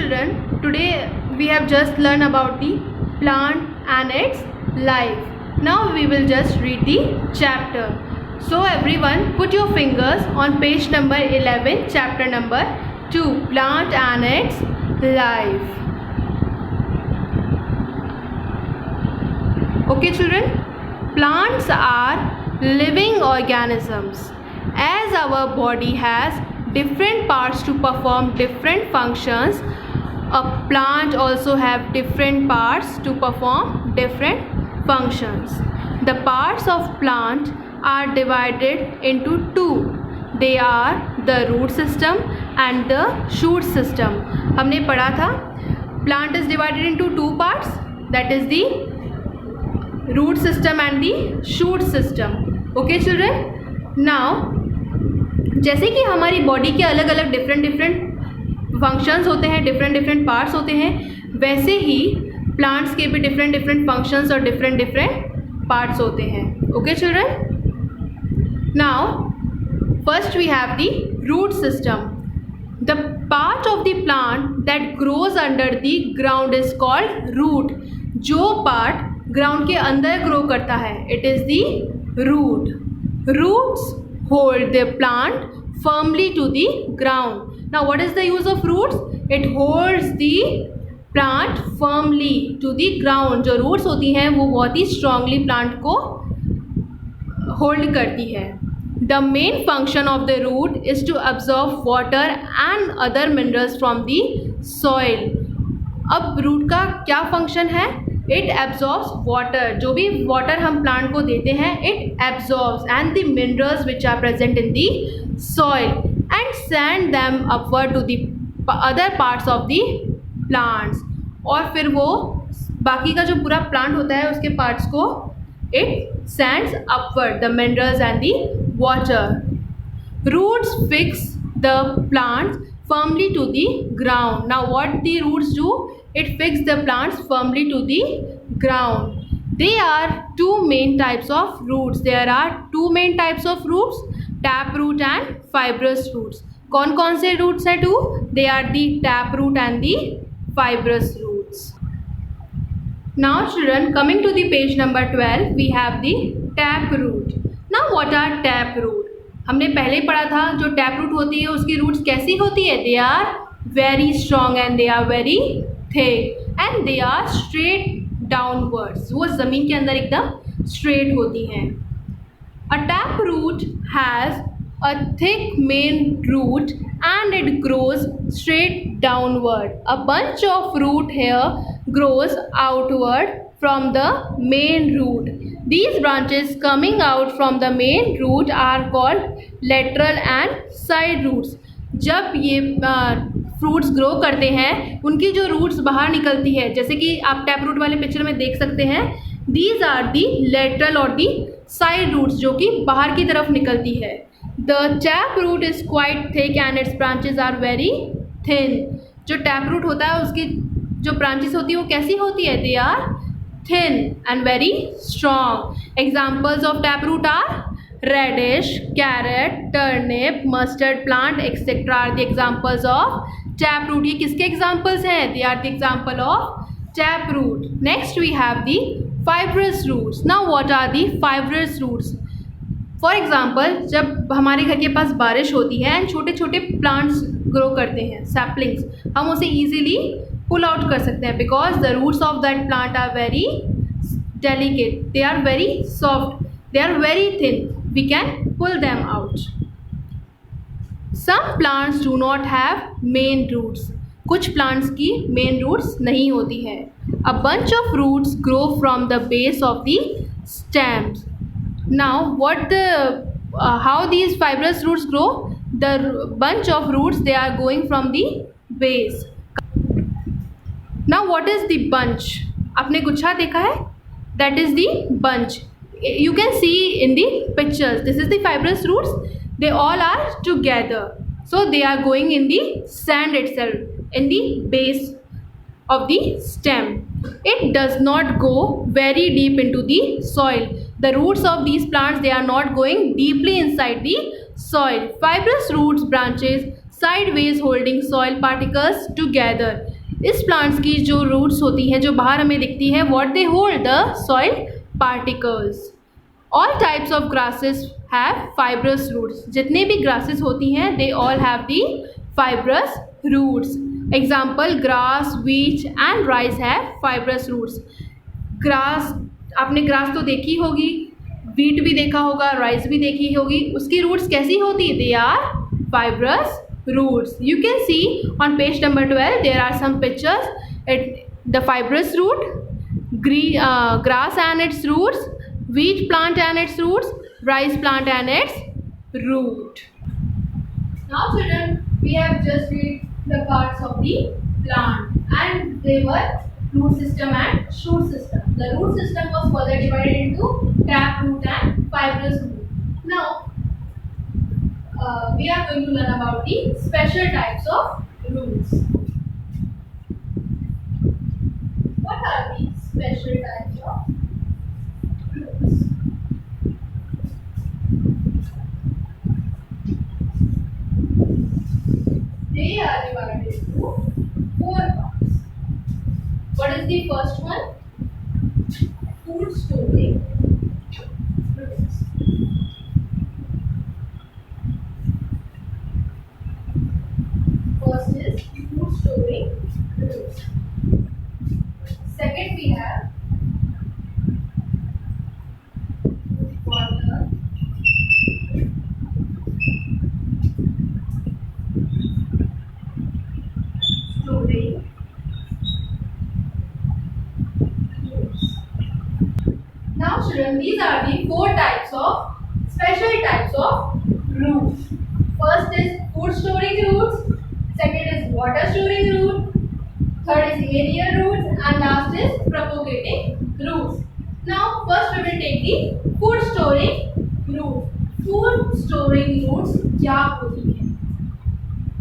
children, today we have just learned about the plant and its life. Now we will just read the chapter. So everyone, put your fingers on page number 11, chapter number 2, plant and its life. Okay children, plants are living organisms. As our body has different parts to perform different functions, a plant also have different parts to perform different functions. The parts of plant are divided into two. They are the root system and the shoot system. हमने पढ़ा था plant is divided into two parts, that is the root system and the shoot system. Okay children, now जैसे कि हमारी body के अलग अलग different functions होते हैं, डिफरेंट पार्ट्स होते हैं, वैसे ही प्लांट्स के भी डिफरेंट फंक्शंस और डिफरेंट पार्ट्स होते हैं. Okay children, now first we have the root system. The part of the plant that grows under the ground is called root. जो पार्ट ग्राउंड के अंदर ग्रो करता है, it is the root. Roots hold the plant firmly to the ground. Now what is the use of roots? It holds the plant firmly to the ground. जो roots होती हैं वो बहुत ही strongly plant को hold करती है. The main function of the root is to absorb water and other minerals from the soil. अब root का क्या function है? It absorbs water. जो भी water हम plant को देते हैं, it absorbs and the minerals which are present in the soil and send them upward to the other parts of the plants. और फिर वो बाकी का जो पूरा plant होता है उसके parts को it sends upward the minerals and the water. Roots fix the plants firmly to the ground. Now what the roots do? It fixes the plants firmly to the ground. There are two main types of roots. There are two main types of roots, tap root and fibrous roots. कौन कौन से roots हैं two? They are the tap root and the fibrous roots. Now children, coming to the page number 12, we have the tap root. Now what are tap root? हमने पहले ही पढ़ा था जो tap root होती है उसकी रूट्स कैसी होती है? They are very strong and they are very thick and they are straight downwards. वो ज़मीन के अंदर एकदम स्ट्रेट होती हैं. A tap root has a thick main root and it grows straight downward. A bunch of root hair grows outward from the main root. These branches coming out from the main root are called lateral and side roots. जब ये fruits grow करते हैं उनकी जो roots बाहर निकलती है, जैसे कि आप टैप रूट वाले पिक्चर में देख सकते हैं, दीज आर दी लेटरल और दी साइड रूट्स जो कि बाहर की तरफ निकलती है. The tap root is quite thick and its branches are very thin. जो tap root होता है उसकी जो branches होती है वो कैसी होती है? They are thin and very strong. Examples of tap root are radish, carrot, turnip, mustard plant, etc. are the examples of tap root. ये किसके examples हैं? They are the example of tap root. Next we have the fibrous roots. Now what are the fibrous roots? For example, जब हमारे घर के पास बारिश होती है एंड छोटे छोटे प्लांट्स ग्रो करते हैं, सैपलिंग्स, हम उसे ईजिली पुल आउट कर सकते हैं because the roots of that plant are very delicate, they are very soft, they are very thin, we can pull them out. Some plants do not have main roots. कुछ plants की main roots नहीं होती है. A bunch of roots grow from the base of the stems. Now how these fibrous roots grow? The bunch of roots, they are going from the base. Now what is the bunch? आपने गुच्छा देखा है? That is the bunch. You can see in the pictures. This is the fibrous roots. They all are together. So they are going in the sand itself, in the base of the stem. It does not go very deep into the soil. The roots of these plants, they are not going deeply inside the soil. Fibrous roots branches sideways holding soil particles together. इस plants की जो roots होती हैं जो बाहर हमें दिखती है, what they hold the soil particles. All types of grasses have fibrous roots. जितने भी ग्रासेस होती हैं they all have the fibrous roots. Example grass, wheat and rice have fibrous roots. Grass, आपने ग्रास तो देखी होगी, वीट भी देखा होगा, राइस भी देखी होगी. उसकी रूट्स कैसी होती? They are fibrous roots. You can see on page number 12 there are some pictures. The fibrous root, grass and its roots, wheat plant and its roots, rice plant and its root. Now children, we have just read the parts of the plant and they were root system and shoot system. The root system was further divided into tap root and fibrous root. Now we are going to learn about the special types of roots. What are the special types of roots? They are divided into 4 parts. What is the first one? Food storing roots. First is food storing roots. Second we have water storing roots. Now children, these are the 4 types of special types of roots. First is food storing roots. Second is water storing root, third is aerial roots and last is propagating roots. Now first we will take the food storing root. Food storing roots क्या होती है?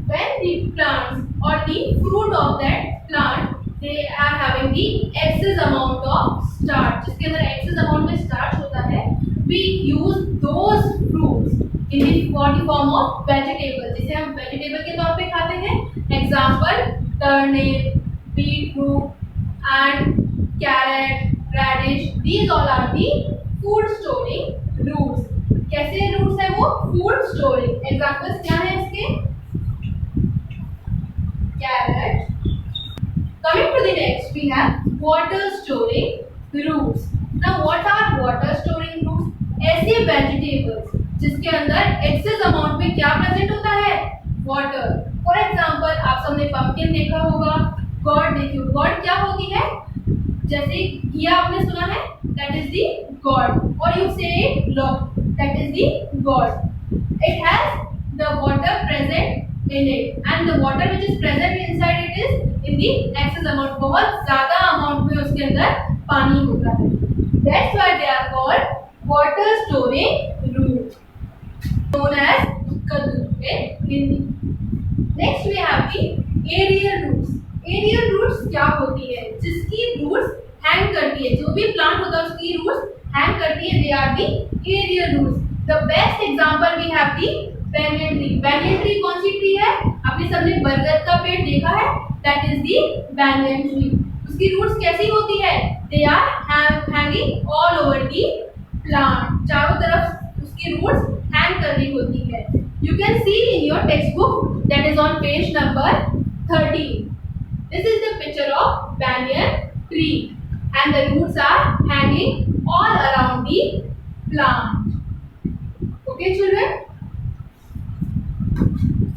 When the plants or the fruit of that plant they are having the excess amount of starch, जिसके अंदर excess amount में starch होता है, we use those fruits in the form of vegetable, जिसे हम vegetable के तौर पे खाते हैं. Example turnip, beetroot and carrot, radish. These all are the food storing roots. कैसे roots है वो? Food storing. Examples क्या है इसके? Carrot. Coming to the next, we have water storing roots. Now what are water storing roots? ऐसे vegetables जिसके अंदर excess amount में क्या present होता है? Water. For example, आप सबने pumpkin देखा होगा, gourd देखी होगी. gourd क्या होती है? जैसे घिया आपने सुना है, that is the gourd. Or you say log, that is the gourd. It has the water present in it, and the water which is present inside it is in the excess amount. बहुत ज़्यादा amount में उसके अंदर पानी होता है. That's why they are called water storing roots, known as kaddu in Hindi. Next we have the aerial roots. Aerial roots क्या होती है? जिसकी roots hang करती है, जो भी plant होता है उसकी roots hang करती है. They are the aerial roots. The best example we have the banyan tree. banyan tree कौन सी tree है? आपने सबने बरगद का पेड़ देखा है, that is the banyan tree. उसकी roots कैसी होती है? They are hanging all over the plant. चारों तरफ उसकी roots hang कर रही होती है. You can see in your textbook, that is on page number 13. This is the picture of banyan tree and the roots are hanging all around the plant. Okay children?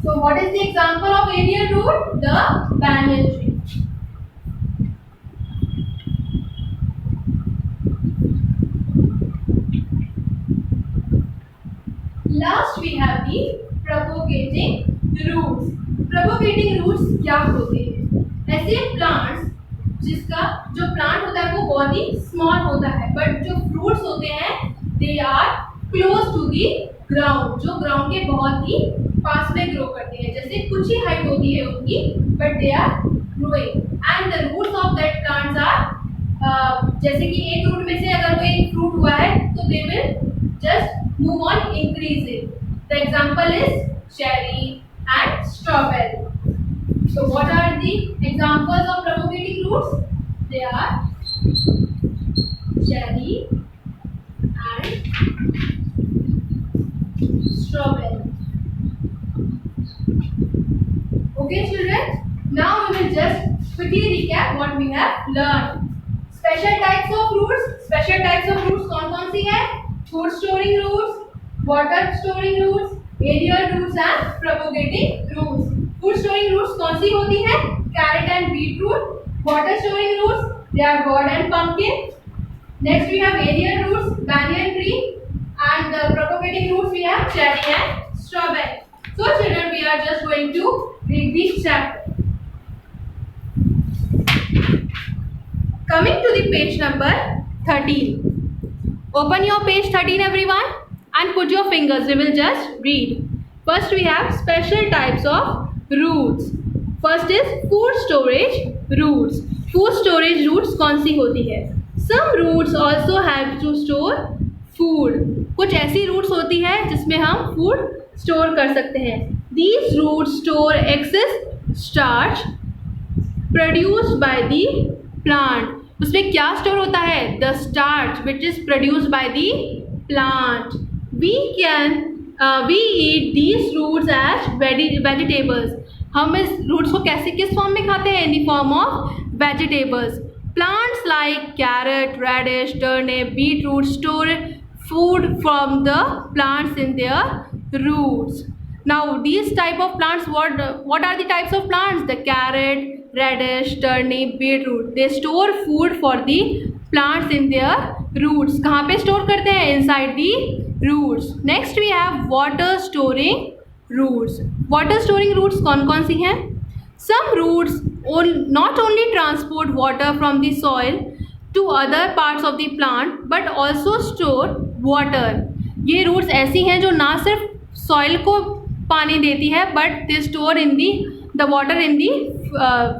So what is the example of aerial root? The banyan tree. Last we have the propagating roots. Propagating roots क्या होते हैं? ऐसे plants जिसका जो plant होता है वो बहुत ही small होता है, but जो fruits होते हैं they are close to the ground, जो ground के बहुत ही पास में grow करते हैं. जैसे कुछ ही height होती है उनकी, but they are growing and the roots of that plants are जैसे कि एक root में से अगर कोई fruit हुआ है तो they will just move on increasing. The example is cherry and strawberry. So what are the examples of propagating roots? They are cherry and strawberry. Okay children, now we will just quickly recap what we have learned. Special types of roots. Special types of roots कौन सी है? Food storing roots, water storing roots, aerial roots and propagating roots. Food storing roots कौन सी होती है? Carrot and beetroot. Water storing roots, they are gourd and pumpkin. Next we have aerial roots, banyan tree, and the propagating roots we have cherry and strawberry. So children, we are just going to read this chapter. Coming to the page number 13. Open your page 13 everyone and put your fingers. We will just read. First we have special types of roots. First is food storage roots. Food storage roots कौन सी होती है? Some roots also have to store food. कुछ ऐसी roots होती है जिसमें हम food store कर सकते हैं. These roots store excess starch produced by the plant. उसमें क्या स्टोर होता है? The starch which is produced by the plant. We eat these roots as vegetables. हम इस roots को कैसे किस फॉर्म में खाते हैं? In the form of vegetables. Plants like carrot, radish, turnip, beetroot store food from the plants in their roots. Now these type of plants, what are the types of plants? The carrot, radish, turnip, beetroot. They store food for the plants in their roots. कहाँ पे store करते हैं? Inside the roots. Next we have water storing roots. Water storing roots कौन सी हैं? Some roots not only transport water from the soil to other parts of the plant but also store water. ये roots ऐसी हैं जो ना सिर्फ soil को पानी देती है but they store in the water in the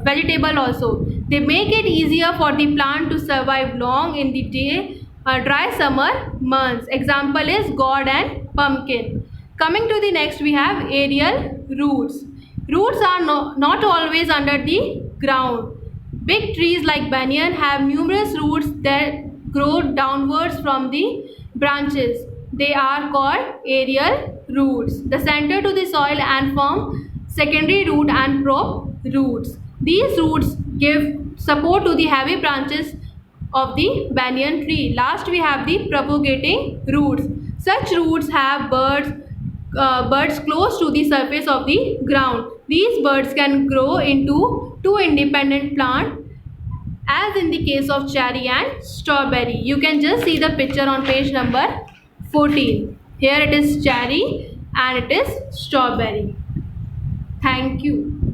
vegetable also. They make it easier for the plant to survive long in the dry summer months. Example is gourd and pumpkin. Coming to the next we have aerial roots. Roots are not always under the ground. Big trees like banyan have numerous roots that grow downwards from the branches. They are called aerial roots. They center to the soil and form secondary root and prop roots. These roots give support to the heavy branches of the banyan tree. Last we have the propagating roots. Such roots have birds close to the surface of the ground. These birds can grow into two independent plants as in the case of cherry and strawberry. You can just see the picture on page number 14. Here it is cherry and it is strawberry. Thank you.